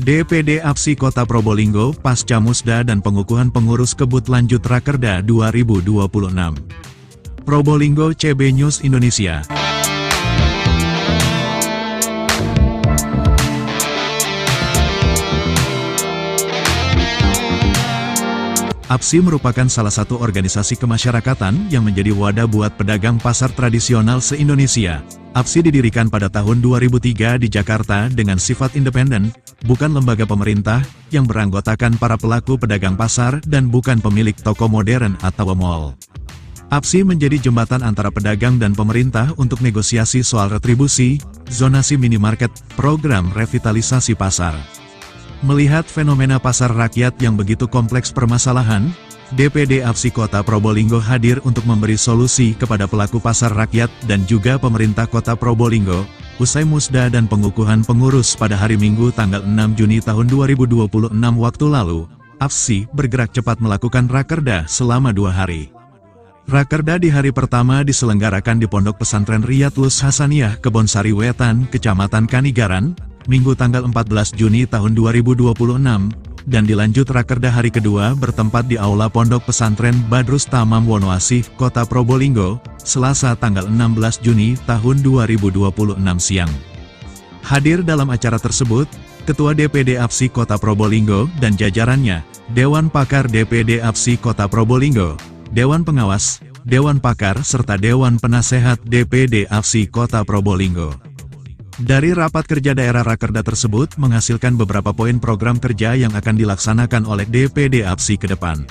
DPD APSI Kota Probolinggo pasca musda dan pengukuhan pengurus kebut lanjut Rakerda 2026. Probolinggo, CB News Indonesia. APSI merupakan salah satu organisasi kemasyarakatan yang menjadi wadah buat pedagang pasar tradisional se-Indonesia. APSI didirikan pada tahun 2003 di Jakarta dengan sifat independen, bukan lembaga pemerintah, yang beranggotakan para pelaku pedagang pasar dan bukan pemilik toko modern atau mall. APSI menjadi jembatan antara pedagang dan pemerintah untuk negosiasi soal retribusi, zonasi minimarket, program revitalisasi pasar. Melihat fenomena pasar rakyat yang begitu kompleks permasalahan, DPD APSI Kota Probolinggo hadir untuk memberi solusi kepada pelaku pasar rakyat dan juga pemerintah Kota Probolinggo. Usai musda dan pengukuhan pengurus pada hari Minggu tanggal 6 Juni tahun 2026 waktu lalu, APSI bergerak cepat melakukan Rakerda selama 2 hari. Rakerda di hari pertama diselenggarakan di Pondok Pesantren Riyatlus Hasaniyah Kebonsari Wetan, Kecamatan Kanigaran, Minggu tanggal 14 Juni tahun 2026, dan dilanjut Rakerda hari kedua bertempat di Aula Pondok Pesantren Badrus Tamam Wonoasih, Kota Probolinggo, Selasa tanggal 16 Juni tahun 2026 siang. Hadir dalam acara tersebut, Ketua DPD APSI Kota Probolinggo dan jajarannya, Dewan Pakar DPD APSI Kota Probolinggo, Dewan Pengawas, Dewan Pakar serta Dewan Penasehat DPD APSI Kota Probolinggo. Dari rapat kerja daerah Rakerda tersebut menghasilkan beberapa poin program kerja yang akan dilaksanakan oleh DPD APSI ke depan.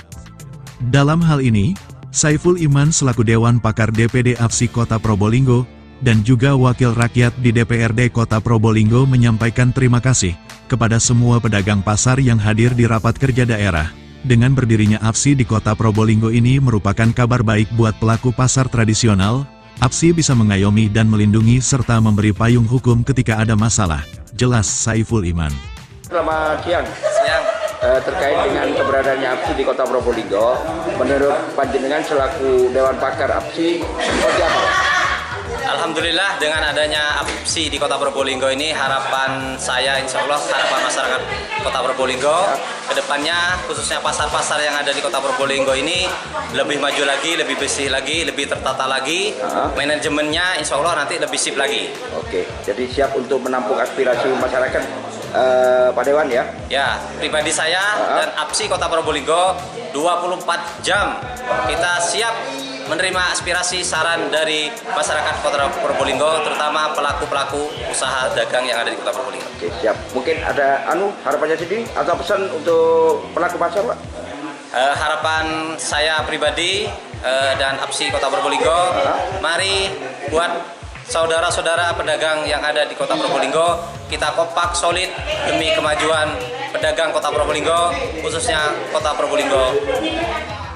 Dalam hal ini, Saiful Iman selaku Dewan Pakar DPD APSI Kota Probolinggo, dan juga Wakil Rakyat di DPRD Kota Probolinggo menyampaikan terima kasih kepada semua pedagang pasar yang hadir di rapat kerja daerah. Dengan berdirinya APSI di Kota Probolinggo ini merupakan kabar baik buat pelaku pasar tradisional. APSI bisa mengayomi dan melindungi serta memberi payung hukum ketika ada masalah, jelas Saiful Iman. Selamat siang. Terkait dengan keberadaannya APSI di Kota Probolinggo, menurut panjenengan selaku Dewan Pakar APSI, seperti apa? Alhamdulillah, dengan adanya APSI di Kota Probolinggo ini, harapan saya, insya Allah, harapan masyarakat Kota Probolinggo, kedepannya khususnya pasar-pasar yang ada di Kota Probolinggo ini lebih maju lagi, lebih bersih lagi, lebih tertata lagi, manajemennya insya Allah nanti lebih sip lagi. Oke, jadi siap untuk menampung aspirasi masyarakat, Pak Dewan ya? Ya, pribadi saya dan APSI Kota Probolinggo 24 jam kita siap menerima aspirasi saran dari masyarakat Kota Probolinggo, terutama pelaku-pelaku usaha dagang yang ada di Kota Probolinggo. Oke, siap. Mungkin ada harapannya sendiri atau pesan untuk pelaku pasar, Pak? Harapan saya pribadi dan APSI Kota Probolinggo, mari buat saudara-saudara pedagang yang ada di Kota Probolinggo, kita kompak solid demi kemajuan pedagang Kota Probolinggo, khususnya Kota Probolinggo.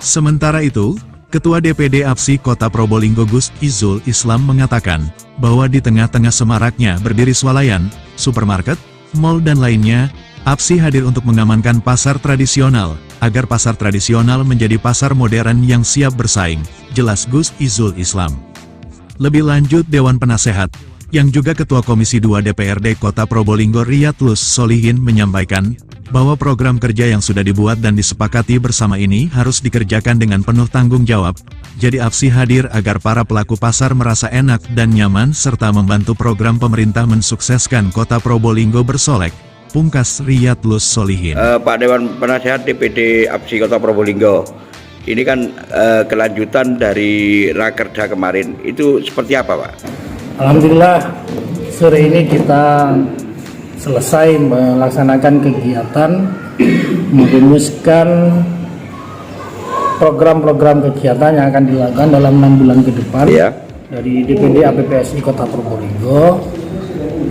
Sementara itu, Ketua DPD APSI Kota Probolinggo Gus Izul Islam mengatakan bahwa di tengah-tengah semaraknya berdiri swalayan, supermarket, mal dan lainnya, APSI hadir untuk mengamankan pasar tradisional, agar pasar tradisional menjadi pasar modern yang siap bersaing, jelas Gus Izul Islam. Lebih lanjut Dewan Penasehat, yang juga Ketua Komisi 2 DPRD Kota Probolinggo Riyatlus Solihin menyampaikan, bahwa program kerja yang sudah dibuat dan disepakati bersama ini harus dikerjakan dengan penuh tanggung jawab. Jadi APSI hadir agar para pelaku pasar merasa enak dan nyaman serta membantu program pemerintah mensukseskan Kota Probolinggo bersolek, pungkas Riyatlus Solihin. Pak Dewan Penasehat DPD APSI Kota Probolinggo, ini kan kelanjutan dari Rakerda kemarin, itu seperti apa, Pak? Alhamdulillah, sore ini kita selesai melaksanakan kegiatan merumuskan program-program kegiatan yang akan dilakukan dalam 6 bulan ke depan dari DPD APPSI Kota Probolinggo.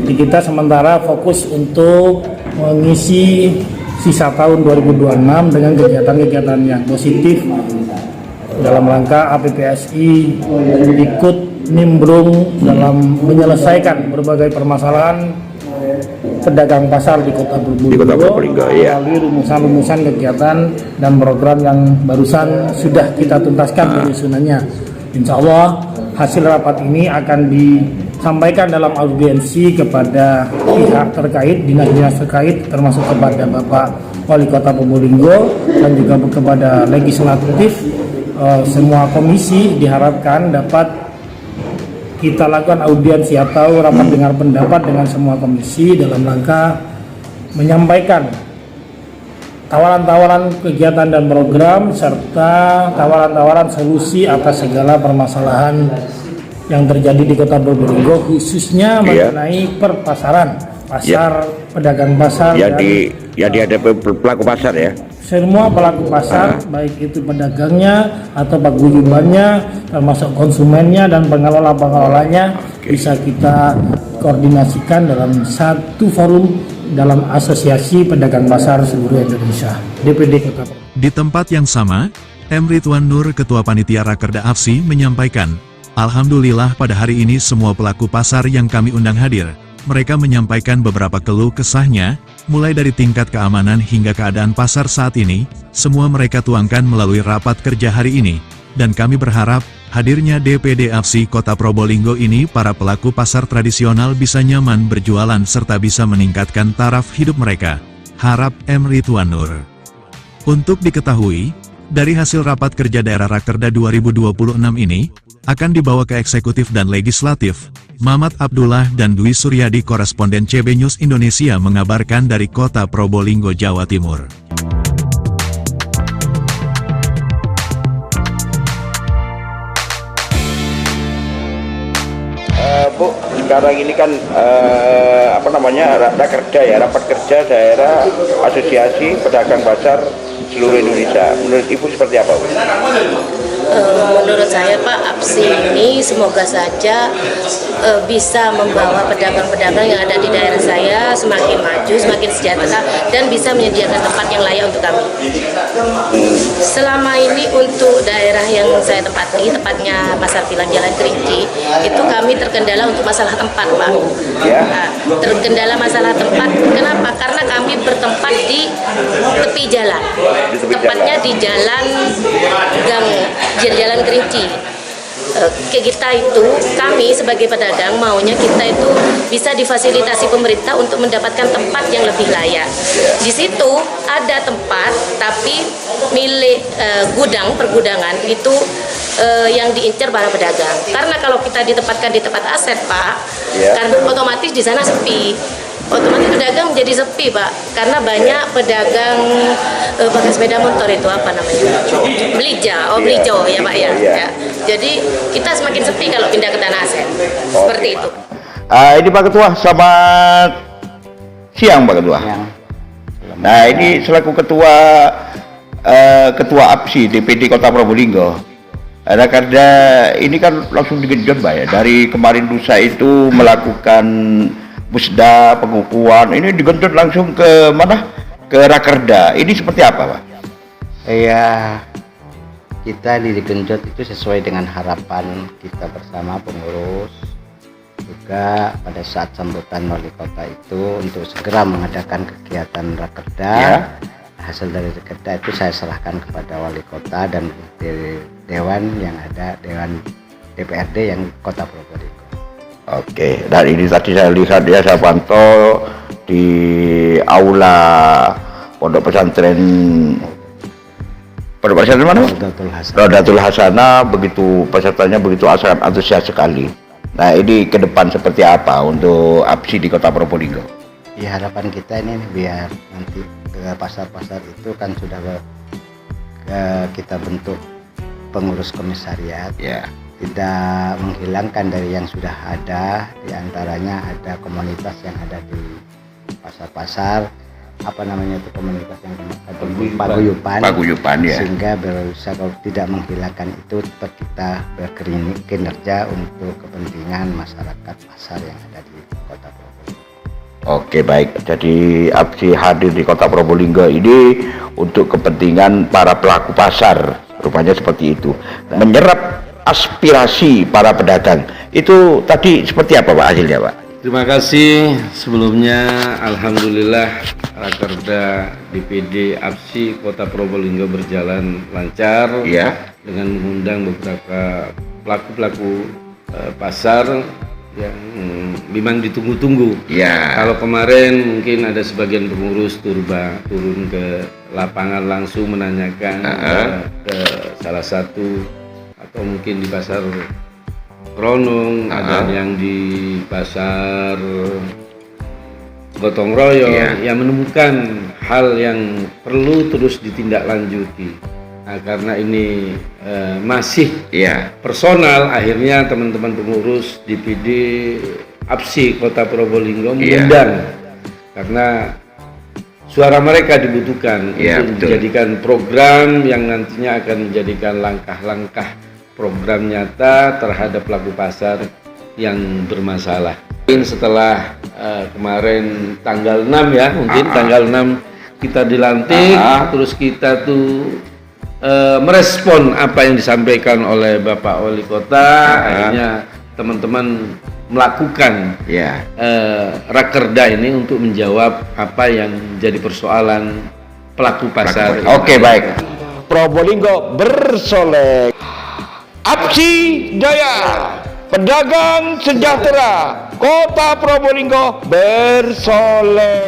Jadi kita sementara fokus untuk mengisi sisa tahun 2026 dengan kegiatan-kegiatan yang positif dalam rangka APPSI ikut nimbrung dalam menyelesaikan berbagai permasalahan pedagang pasar di Kota Probolinggo melalui rumusan-rumusan kegiatan dan program yang barusan sudah kita tuntaskan penyusunannya. Insya Allah hasil rapat ini akan sampaikan dalam audiensi kepada pihak terkait, dinas-dinas terkait, termasuk kepada Bapak Wali Kota Probolinggo dan juga kepada legislatif. Semua komisi diharapkan dapat kita lakukan audiensi atau rapat dengar pendapat dengan semua komisi dalam rangka menyampaikan tawaran-tawaran kegiatan dan program serta tawaran-tawaran solusi atas segala permasalahan yang terjadi di Kota Probolinggo, khususnya mengenai perpasaran, pasar, pedagang pasar yang dihadapi pelaku pasar ya. Semua pelaku pasar, baik itu pedagangnya atau paguyubannya, termasuk konsumennya dan pengelola-pengelolanya, bisa kita koordinasikan dalam satu forum dalam Asosiasi Pedagang Pasar Seluruh Indonesia, DPD Kota Probolinggo. Di tempat yang sama, M. Ridwan Nur, Ketua Panitia Rakerda APSI, menyampaikan, Alhamdulillah pada hari ini semua pelaku pasar yang kami undang hadir. Mereka menyampaikan beberapa keluh kesahnya, mulai dari tingkat keamanan hingga keadaan pasar saat ini, semua mereka tuangkan melalui rapat kerja hari ini. Dan kami berharap, hadirnya DPD APSI Kota Probolinggo ini para pelaku pasar tradisional bisa nyaman berjualan serta bisa meningkatkan taraf hidup mereka. Harap M. Ridwan Nur. Untuk diketahui, dari hasil rapat kerja daerah Rakerda 2026 ini, akan dibawa ke eksekutif dan legislatif. Mamat Abdullah dan Dwi Suryadi, koresponden CB News Indonesia, mengabarkan dari Kota Probolinggo, Jawa Timur. Bu, sekarang ini kan Rakerda ya, rapat kerja daerah Asosiasi Pedagang Pasar Seluruh Indonesia. Menurut Ibu seperti apa, Bu? Menurut saya Pak, APSI ini semoga saja bisa membawa pedagang-pedagang yang ada di daerah saya semakin maju, semakin sejahtera, dan bisa menyediakan tempat yang layak untuk kami. Selama ini untuk daerah yang saya tempati, tepatnya Pasar Pilang Jalan Kerinci, itu kami terkendala untuk masalah tempat, Pak. Nah, terkendala masalah tempat, kenapa? Karena kami bertempat di tepi jalan, tepatnya di jalan gang Jalan Kerinci. Kita itu, kami sebagai pedagang maunya kita itu bisa difasilitasi pemerintah untuk mendapatkan tempat yang lebih layak. Di situ ada tempat tapi milik gudang, pergudangan itu yang diincar para pedagang. Karena kalau kita ditempatkan di tempat aset, Pak, kan otomatis di sana sepi. Otomatis pedagang menjadi sepi, Pak, karena banyak pedagang pakai sepeda motor itu apa namanya? Belijo ya Pak ya. Jadi kita semakin sepi kalau pindah ke tanah aset. Seperti itu. Ini Pak Ketua, selamat siang Pak Ketua. Nah, ini selaku Ketua APSI DPD Kota Probolinggo. Rakerda ini kan langsung digenjot, Pak ya. Dari kemarin lusa itu melakukan musda, pengukuhan, ini digenjot langsung ke mana? Ke Rakerda. Ini seperti apa, Pak? Ya, kita digenjot itu sesuai dengan harapan kita bersama pengurus. Juga pada saat sambutan wali kota itu untuk segera mengadakan kegiatan Rakerda. Hasil dari Rakerda itu saya serahkan kepada wali kota dan dewan yang ada, dewan DPRD yang Kota Probolinggo. Oke, dan ini tadi saya lihat ya, saya pantau di aula Pondok Pesantren mana? Rodatul Hasanah, begitu pesertanya begitu sangat antusias sekali. Nah, ini ke depan seperti apa untuk APSI di Kota Probolinggo? Ya, harapan kita ini biar nanti ke pasar-pasar itu kan sudah kita bentuk pengurus komisariat. Tidak menghilangkan dari yang sudah ada, diantaranya ada komunitas yang ada di pasar-pasar, apa namanya itu komunitas yang paguyuban ya. Sehingga berusaha kalau tidak menghilangkan itu, tetap kita berkinerja untuk kepentingan masyarakat pasar yang ada di Kota Probolinggo. Oke, baik. Jadi APSI hadir di Kota Probolinggo ini untuk kepentingan para pelaku pasar, rupanya seperti itu. Menyerap aspirasi para pedagang. Itu tadi seperti apa, Pak, hasilnya, Pak? Terima kasih. Sebelumnya Alhamdulillah Rakerda DPD APSI Kota Probolinggo berjalan lancar dengan mengundang beberapa pelaku-pelaku pasar yang memang ditunggu-tunggu. Ya. Kalau kemarin mungkin ada sebagian pengurus turun ke lapangan langsung menanyakan ke salah satu, atau mungkin di pasar Kronong, ada yang di pasar Gotong Royong, yang menemukan hal yang perlu terus ditindaklanjuti. Nah, karena ini masih personal, akhirnya teman-teman pengurus DPD APSI Kota Probolinggo mengundang, karena suara mereka dibutuhkan untuk menjadikan program yang nantinya akan menjadikan langkah-langkah program nyata terhadap pelaku pasar yang bermasalah. Setelah kemarin tanggal 6 ya, mungkin tanggal 6 kita dilantik, terus kita tuh merespon apa yang disampaikan oleh Bapak Wali Kota, akhirnya teman-teman melakukan rakerda ini untuk menjawab apa yang jadi persoalan pelaku pasar. Oke, baik. Probolinggo bersolek. APSI Jaya, pedagang sejahtera, Kota Probolinggo bersolek.